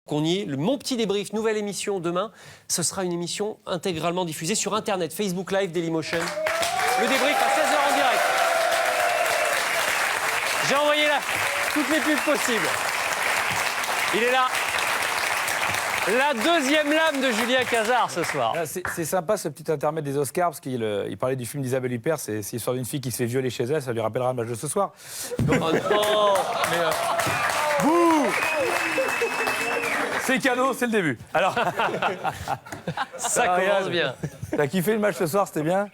Qu'on y est, Mon Petit Débrief, nouvelle émission demain. Ce sera une émission intégralement diffusée sur Internet, Facebook Live, Dailymotion. Le débrief à 16h en direct. J'ai envoyé là toutes les pubs possibles. Il est là. La deuxième lame de Julien Cazard ce soir. C'est sympa ce petit intermède des Oscars, parce qu'il parlait du film d'Isabelle Huppert, c'est l'histoire d'une fille qui se fait violer chez elle, ça lui rappellera le match de ce soir. Donc, Oh non. bouh, c'est cadeau, c'est le début. Alors, Ça commence bien. T'as kiffé le match ce soir, c'était bien?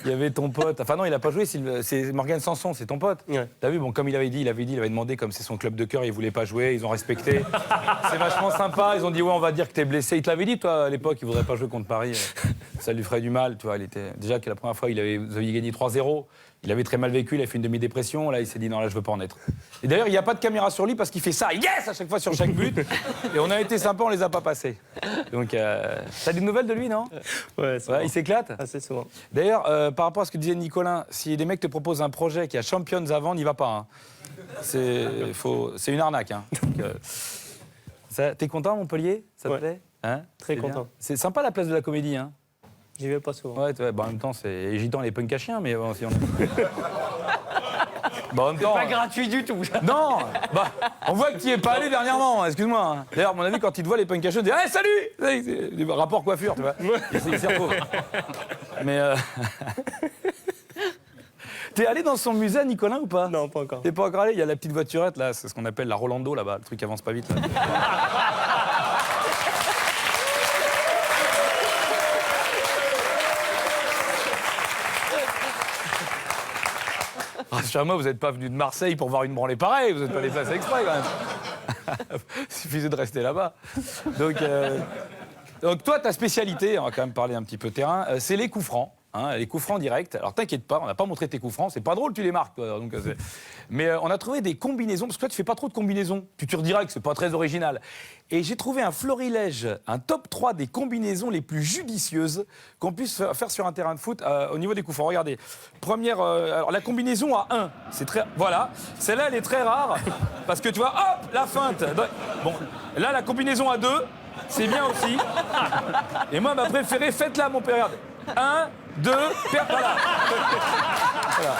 Il y avait ton pote. Enfin non, il a pas joué, c'est Morgane Sanson, c'est ton pote. Ouais. T'as vu, bon, comme il avait demandé, comme c'est son club de cœur, il voulait pas jouer, ils ont respecté. C'est vachement sympa, ils ont dit ouais, on va dire que t'es blessé. Il te l'avait dit, toi, à l'époque, il voudrait pas jouer contre Paris. Ça lui ferait du mal, tu vois. Déjà que la première fois, vous aviez gagné 3-0. Il avait très mal vécu, il a fait une demi-dépression. Là, il s'est dit non, là, je veux pas en être. Et d'ailleurs, il n'y a pas de caméra sur lui parce qu'il fait ça, yes, à chaque fois sur chaque but. Et on a été sympa, on les a pas passés. Donc, t'as des nouvelles de lui, non? Ouais, Il s'éclate. assez souvent. D'ailleurs, par rapport à ce que disait Nicolas, si des mecs te proposent un projet qui a Champions avant, n'y va pas. Hein. C'est une arnaque. Hein. T'es content, Montpellier? Ça te Ouais. plaît, hein? Très C'est bien. content. C'est sympa la place de la Comédie. Hein. J'y vais pas souvent. Ouais, en même temps, c'est gitan les punks à chiens, mais bon, si on... Bah, en même temps, Pas gratuit du tout. non, on voit que tu n'y es pas allé dernièrement, excuse-moi. Hein. D'ailleurs, à mon avis, quand il te voit les punks à chiens, il dit hey, salut! C'est rapport coiffure, tu vois. Il s'y retrouve. Mais. T'es allé dans son musée, Nicolas, ou pas? Non, pas encore. T'es pas encore allé? Il y a la petite voiturette, là, c'est ce qu'on appelle la Rolando, là-bas, le truc qui avance pas vite. Là. Rassure-moi, vous n'êtes pas venu de Marseille pour voir une branlée pareille, vous n'êtes pas déplacé exprès, quand même. Il suffisait de rester là-bas. Donc toi, ta spécialité, on va quand même parler un petit peu terrain, c'est les coups francs. Hein, les coups francs directs. Alors t'inquiète pas, on n'a pas montré tes coups francs, c'est pas drôle, tu les marques. Toi, donc, mais on a trouvé des combinaisons, parce que toi tu fais pas trop de combinaisons. Tu tires direct, c'est pas très original. Et j'ai trouvé un florilège, un top 3 des combinaisons les plus judicieuses qu'on puisse faire sur un terrain de foot au niveau des coups francs. Regardez, première, alors la combinaison à 1, c'est très, voilà, celle-là elle est très rare, parce que tu vois, hop, la feinte. Bon, là la combinaison à 2, c'est bien aussi. Et moi ma préférée, faites-la mon père, regardez. 1, 2, voilà. Voilà.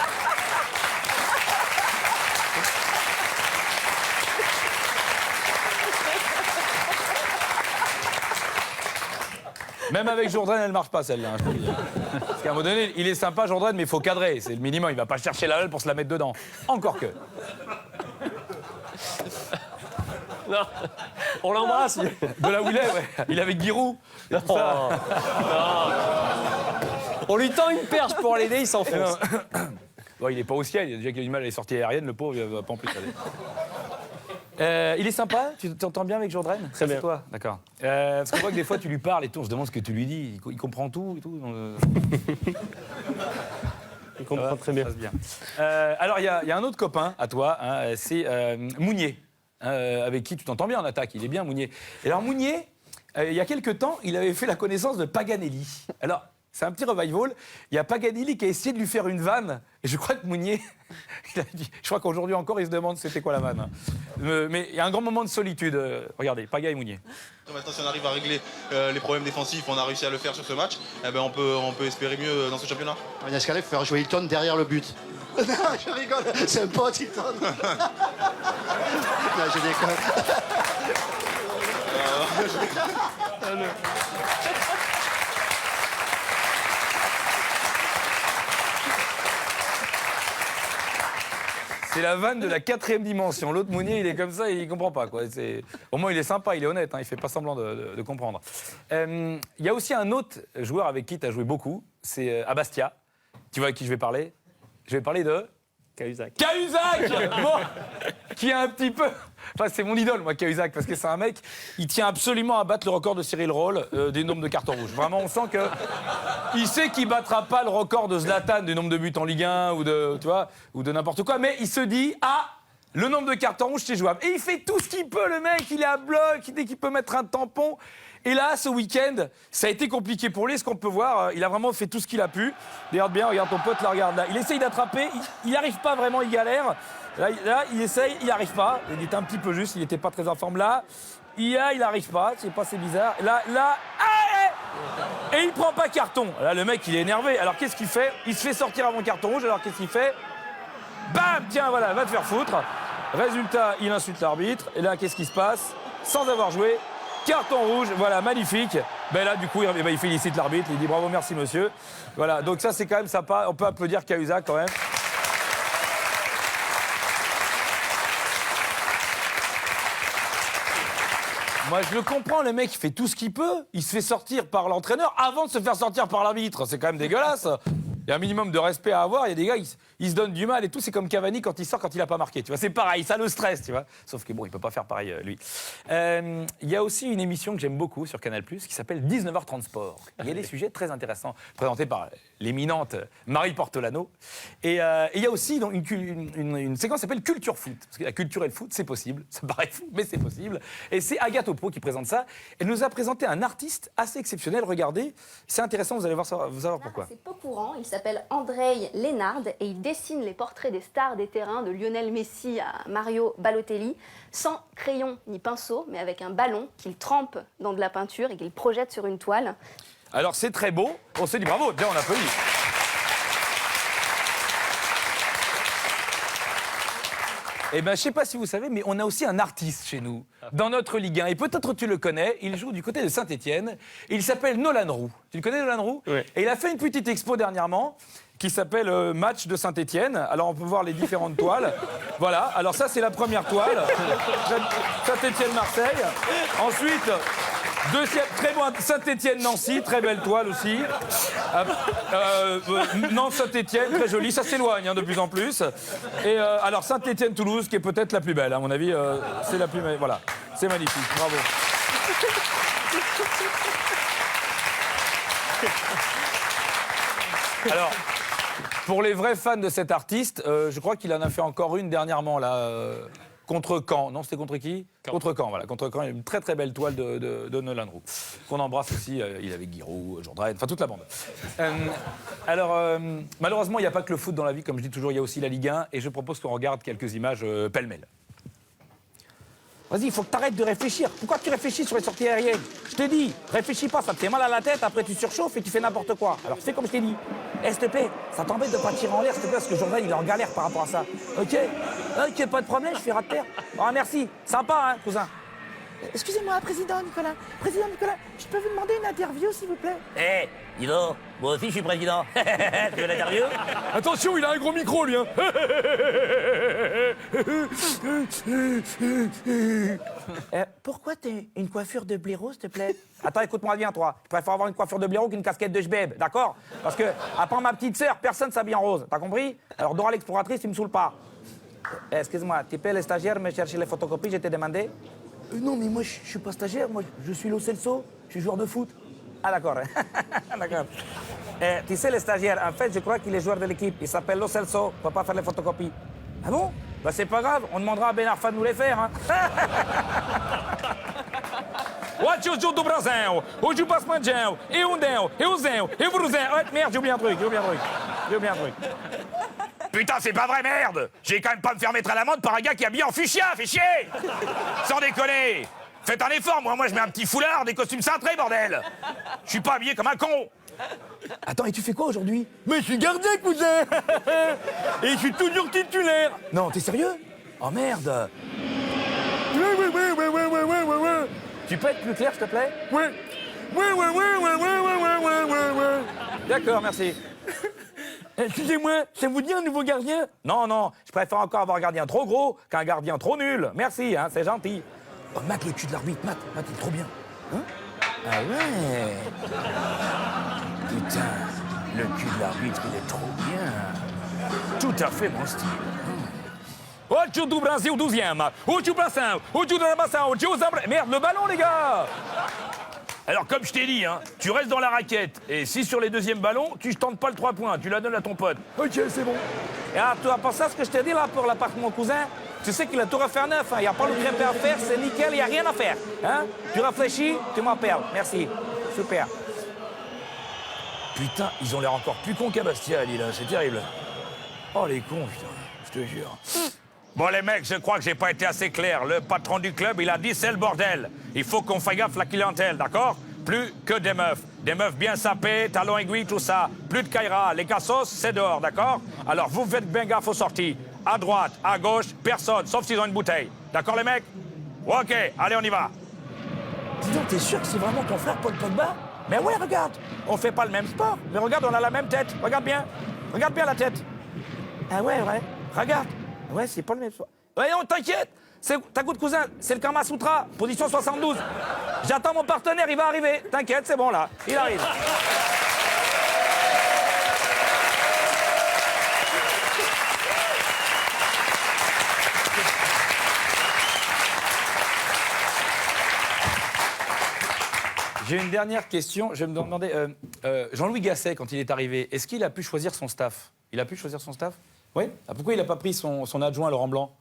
Même avec Jourdain, elle marche pas celle-là. Hein, je te le dis. Parce qu'à un moment donné, il est sympa Jourdain, mais il faut cadrer. C'est le minimum. Il va pas chercher la balle pour se la mettre dedans. Encore que. Non. On l'embrasse. De là où il est, ouais. Il est avec Giroud. Non. Non. On lui tend une perche pour l'aider, il s'enfonce. Bon, il est pas au ciel. Il a déjà qu'il a du mal à les sorties aériennes, le pauvre, il va pas en plus aller. Il est sympa, tu t'entends bien avec Jourdain? Très bien. Toi, d'accord. Parce qu'on voit que des fois tu lui parles et tout, on se demande ce que tu lui dis, il comprend tout et tout. Il comprend très bien. Ça se passe bien. Alors il y a un autre copain à toi, hein, c'est Mounier, avec qui tu t'entends bien en attaque, il est bien Mounier. Et alors Mounier, il y a quelques temps, il avait fait la connaissance de Paganelli. Alors, c'est un petit revival. Il y a Paganelli qui a essayé de lui faire une vanne. Et je crois que Mounier, je crois qu'aujourd'hui encore, il se demande c'était quoi la vanne. Mais il y a un grand moment de solitude. Regardez, Paga et Mounier. Maintenant, si on arrive à régler les problèmes défensifs, on a réussi à le faire sur ce match, eh ben on peut espérer mieux dans ce championnat. Dans ce cas-là, il faut faire jouer Hilton derrière le but. Non, je rigole, c'est un pote, Hilton. Non, je déconne. C'est la vanne de la 4e dimension. L'autre Mounier, il est comme ça, il comprend pas. Quoi. Au moins, il est sympa, il est honnête, hein, il fait pas semblant de comprendre. Il y a aussi un autre joueur avec qui tu as joué beaucoup, c'est à Bastia. Tu vois à qui je vais parler? Je vais parler de... Cahuzac. Cahuzac bon, qui est un petit peu... Enfin, c'est mon idole, moi, Cahuzac, parce que c'est un mec, il tient absolument à battre le record de Cyril Roll des nombres de cartons rouges. Vraiment, on sent que... Il sait qu'il battra pas le record de Zlatan du nombre de buts en Ligue 1 ou de, tu vois, ou de n'importe quoi, mais il se dit, ah, le nombre de cartons rouges, c'est jouable. Et il fait tout ce qu'il peut, le mec, il est à bloc, dès qu'il peut mettre un tampon. Et là, ce week-end, ça a été compliqué pour lui, ce qu'on peut voir. Il a vraiment fait tout ce qu'il a pu. Regarde bien, regarde ton pote, là, regarde là. Il essaye d'attraper, il n'y arrive pas vraiment, il galère. Là, il essaye, il n'y arrive pas. Il était un petit peu juste, il n'était pas très en forme là. il n'arrive pas, je sais pas, c'est bizarre. Là, et il prend pas carton. Là, le mec, il est énervé. Alors, qu'est-ce qu'il fait? Il se fait sortir avant carton rouge. Alors, qu'est-ce qu'il fait? Bam! Tiens, voilà, va te faire foutre. Résultat, il insulte l'arbitre. Et là, qu'est-ce qui se passe? Sans avoir joué, carton rouge. Voilà, magnifique. Ben là, du coup, il félicite l'arbitre. Il dit bravo, merci, monsieur. Voilà, donc ça, c'est quand même sympa. On peut applaudir Cahuzac quand même. Moi, je le comprends, le mec, il fait tout ce qu'il peut. Il se fait sortir par l'entraîneur avant de se faire sortir par l'arbitre. C'est quand même dégueulasse. Il y a un minimum de respect à avoir. Il y a des gars, ils se donnent du mal et tout. C'est comme Cavani quand il sort, quand il n'a pas marqué. Tu vois, c'est pareil, ça le stresse, tu vois. Sauf que bon, il peut pas faire pareil, lui. Il y a aussi une émission que j'aime beaucoup sur Canal+, qui s'appelle 19h30 Sport. Il y a des sujets très intéressants présentés par l'éminente Marie Portolano. Et il y a aussi donc, une séquence qui s'appelle Culture Foot. Parce que la culture et le foot, c'est possible. Ça paraît fou, mais c'est possible. Et c'est Agathe Opo qui présente ça. Elle nous a présenté un artiste assez exceptionnel. Regardez, c'est intéressant, vous allez voir pourquoi. C'est peu courant, il s'appelle Andrei Lénard et il dessine les portraits des stars des terrains, de Lionel Messi à Mario Balotelli, sans crayon ni pinceau, mais avec un ballon qu'il trempe dans de la peinture et qu'il projette sur une toile. Alors c'est très beau, on se dit bravo, bien on applaudit. Eh bien, je ne sais pas si vous savez, mais on a aussi un artiste chez nous, dans notre Ligue 1. Et peut-être tu le connais, il joue du côté de Saint-Étienne. Il s'appelle Nolan Roux. Tu le connais, Nolan Roux? Oui. Et il a fait une petite expo dernièrement qui s'appelle Match de Saint-Étienne. Alors, on peut voir les différentes toiles. Voilà, alors ça, c'est la première toile. Saint-Étienne-Marseille. Ensuite... Deuxième, très bon, Saint-Étienne-Nancy, très belle toile aussi. Nantes-Saint-Étienne, très jolie, ça s'éloigne de plus en plus. Et alors Saint-Étienne-Toulouse, qui est peut-être la plus belle, à mon avis, c'est la plus belle. Voilà, c'est magnifique, bravo. Alors, pour les vrais fans de cet artiste, je crois qu'il en a fait encore une dernièrement, là. Contre Caen. Non, c'était contre qui? Contre Caen, voilà. Contre Caen, il y a une très très belle toile de Nolan Roux. Qu'on embrasse aussi. Il avait Giroud, Jourdain, enfin toute la bande. Malheureusement, il n'y a pas que le foot dans la vie. Comme je dis toujours, il y a aussi la Ligue 1. Et je propose qu'on regarde quelques images pêle-mêle. Vas-y, il faut que tu arrêtes de réfléchir. Pourquoi tu réfléchis sur les sorties aériennes? Je te dis, réfléchis pas, ça te fait mal à la tête, après tu surchauffes et tu fais n'importe quoi. Alors fais comme je t'ai dit. S'il te plaît, ça t'embête de pas tirer en l'air, s'il te plaît, parce que Jourdain, il est en galère par rapport à ça. Ok? Ok, pas de problème, je fais rat de terre. Ah, merci. Sympa, hein, cousin? Excusez-moi, Président Nicolas, je peux vous demander une interview, s'il vous plaît? Eh, dis donc, moi aussi je suis président. Tu veux l'interview? Attention, il a un gros micro, lui, hein. Pourquoi t'as une coiffure de blaireau, s'il te plaît? Attends, écoute-moi bien, toi. Je préfère avoir une coiffure de blaireau qu'une casquette de jbeb, d'accord? Parce que, à part ma petite sœur, personne s'habille en rose. T'as compris? Alors, Dora l'exploratrice, tu me saoules pas. Excuse-moi, tu peux, le stagiaire, me chercher les photocopies, je t'ai demandé? Non, mais moi, je suis pas stagiaire, moi, je suis Lo Celso, je suis joueur de foot. Ah, d'accord. D'accord. Tu sais, le stagiaire, en fait, je crois qu'il est joueur de l'équipe. Il s'appelle Lo Celso, il peut pas faire les photocopies. Ah bon? Bah, c'est pas grave, on demandera à Ben Arfa de nous les faire, hein. What you do do Brasil? Où tu passes Mandel? Et Undel? Et Uzel? Et Bruzel? Merde, j'ai oublié un truc. Putain, c'est pas vrai, merde! J'ai quand même pas me faire mettre à l'amende par un gars qui est habillé en fuchsia, fais chier! Sans déconner! Faites un effort, moi je mets un petit foulard, des costumes cintrés, bordel! Je suis pas habillé comme un con! Attends, et tu fais quoi aujourd'hui? Mais je suis gardien, cousin! Et je suis toujours titulaire! Non, t'es sérieux? Oh merde! Ouais. Tu peux être plus clair, s'il te plaît? Ouais. D'accord, merci. Excusez-moi, ça vous dit un nouveau gardien? Non, je préfère encore avoir un gardien trop gros qu'un gardien trop nul. Merci, hein, c'est gentil. Oh, Matt, le cul de l'arbitre, Matt, il est trop bien. Hein? Ah ouais. Putain, le cul de l'arbitre, il est trop bien. Tout à fait mon style. Ocho do Brasil 12e. Ocho Brasil. Ocho do Brasil. Ocho Zabra. Merde, le ballon, les gars! Alors, comme je t'ai dit, hein, tu restes dans la raquette. Et si sur les deuxièmes ballons, tu ne tentes pas le 3 points, tu la donnes à ton pote. Ok, c'est bon. Et alors, tu as pensé à ce que je t'ai dit là pour l'appart de mon cousin? Tu sais qu'il a tout refait neuf, hein. Il n'y a pas le crêpe à faire, c'est nickel, il n'y a rien à faire. Hein? Tu réfléchis, tu m'appelles. Merci. Super. Putain, ils ont l'air encore plus cons qu'à Bastia, là, c'est terrible. Oh, les cons, putain, je te jure. Bon, les mecs, je crois que j'ai pas été assez clair. Le patron du club, il a dit c'est le bordel. Il faut qu'on fasse gaffe à la clientèle, d'accord? Plus que des meufs. Des meufs bien sapées, talons aiguilles, tout ça. Plus de Kaira. Les cassos, c'est dehors, d'accord? Alors, vous faites bien gaffe aux sorties. À droite, à gauche, personne, sauf s'ils ont une bouteille. D'accord, les mecs? Ok, allez, on y va. Dis donc, t'es sûr que c'est vraiment ton frère Paul Pogba? Mais ouais, regarde, on fait pas le même sport. Mais regarde, on a la même tête. Regarde bien la tête. Ah ouais, ouais. Regarde. Ouais, c'est pas le même soir. Voyons, t'inquiète. T'as coup de cousin, c'est le Kama Sutra, position 72. J'attends mon partenaire, il va arriver. T'inquiète, c'est bon là, il arrive. J'ai une dernière question. Je me demandais, Jean-Louis Gasset, quand il est arrivé, est-ce qu'il a pu choisir son staff? Il a pu choisir son staff? Oui. Ah, pourquoi il n'a pas pris son adjoint Laurent Blanc?